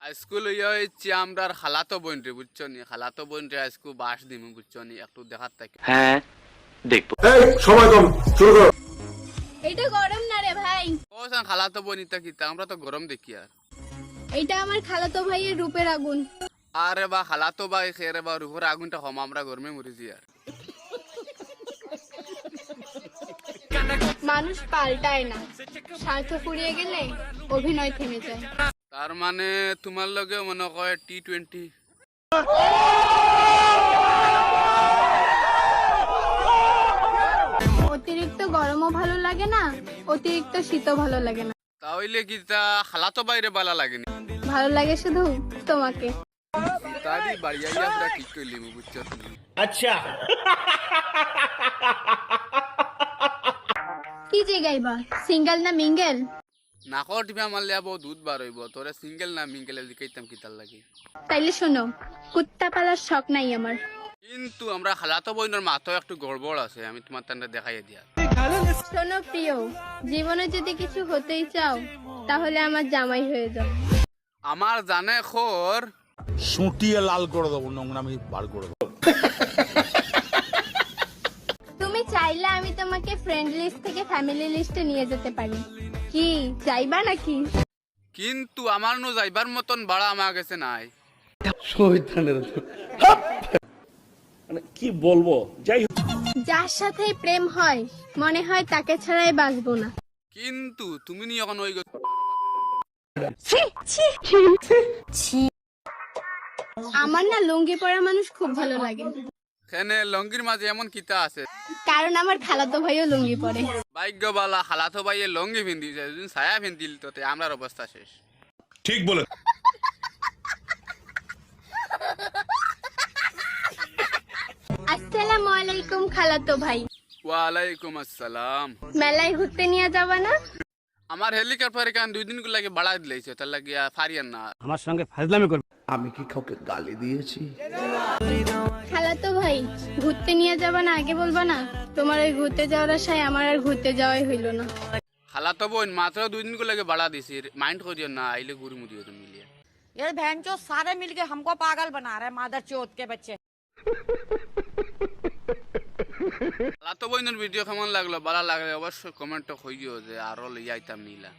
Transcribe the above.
আজকু লইয়া হইছি আমরার খালাতো বোন রে বুঝছো নি, খালাতো বোন রে আজকু বাস দিমু বুঝছো নি, একটু দেখার থাকি। হ্যাঁ দেখবো। এই সময় কম, শুরু করো। এটা গরম না রে ভাই, ও সান খালাতো বোন ইতা কিতা, আমরা তো গরম দেখি আর। এটা আমার খালাতো ভাইয়ের রূপের আগুন। আরে বা খালাতো ভাই খেরে বা রুহর আগুনটা কম, আমরা গরমে মরিছি আর। মানুষ পাল্টায় না, স্বার্থ ফুরিয়ে গেলে অভিনয় থেমে যায়। তার মানে তোমার লগে মনে কয় T20। অতিরিক্ত গরমও ভালো লাগে না, অতিরিক্ত শীতও ভালো লাগে না, তাহলে কিতা খালাতো বাইরে বালা লাগেনি। ভালো লাগে শুধু তোমাকে। তারি বাড়িয়া আমরা ঠিক করলি বুঝছো তুমি। কি যে গাইবা, সিঙ্গেল না মিঙ্গেল? নাকর টিপা মারলে আবার দুধ বার হইব, তোরা সিঙ্গেল না মিঙ্গেল দিকাইতাম কিতার লাগে। তাইলে শোনো, কুত্তা পালার শখ নাই আমার। কিন্তু আমরা খালাতো বোনের মাথায় একটু গড়বড় আছে, আমি তোমার তান্ডা দেখাই দিয়া। শোনো প্রিয়, জীবনে যদি কিছু হতেই চাও তাহলে আমার জামাই হয়ে যাও। আমার জানে খোর সুটিয়ে লাল করে দেবো, নোংরামি বার করে দেবো। তুমি চাইলে আমি তোমাকে ফ্রেন্ড লিস্ট থেকে ফ্যামিলি লিস্টে নিয়ে যেতে পারি, কি চাইবা নাকি? কিন্তু আমার নো যাইবার মতন বাড়া আমার কাছে নাই। মানে কি বলবো, যাই হোক। যার সাথে প্রেম হয় মনে হয় তাকে ছাড়াই বাঁচবো না। কিন্তু তুমি নি এখন ওই আমার না লুঙ্গি পরা মানুষ খুব ভালো লাগে, খেনে লঙ্গির মাঝে এমন কিতা আছে। কারণ আমার খালাতো ভাইও লুঙ্গি পরে। ভাগ্যবালা খালাতো ভাইয়ে লঙ্গি ফিন্দিছে, যদি ছায়া ফিন্দিল তো আমরার অবস্থা শেষ। ঠিক বলে। আসসালামু আলাইকুম খালাতো ভাই। ওয়ালাইকুম আসসালাম। মেলায় ঘুরতে নিয়ে যাবা না? আমার হেলিকপ্টার কান 2 দিন লাগে বাড়া দিলাইছে, তার লাগে ফারিয়ান না। আমার সঙ্গে ফাজলামি করবে। আমি কি কাউকে গালি দিয়েছি? খালাতো ভাই, ঘুরতে নিয়ে যাবা না আগে বলবা না? তোমার ওই ঘুরতে যাওয়ার আশায় আমার আর ঘুরতে যাওয়াই হইল না। খালাতো বোন মাত্র 2 দিন লাগে বাড়া দিছি, মাইন্ড করিও না, আইলে ঘুরি মুড়িও তুমি মিলিয়ে। ये बहन चो सारे मिलके हमको पागल बना रहे हैं, मादर चोत के बच्चे। খালাতো বোনের ভিডিও কেমন লাগলো, ভালো লাগলে অবশ্যই কমেন্ট কইও যে আরো লইয়া আইতাম নিলা।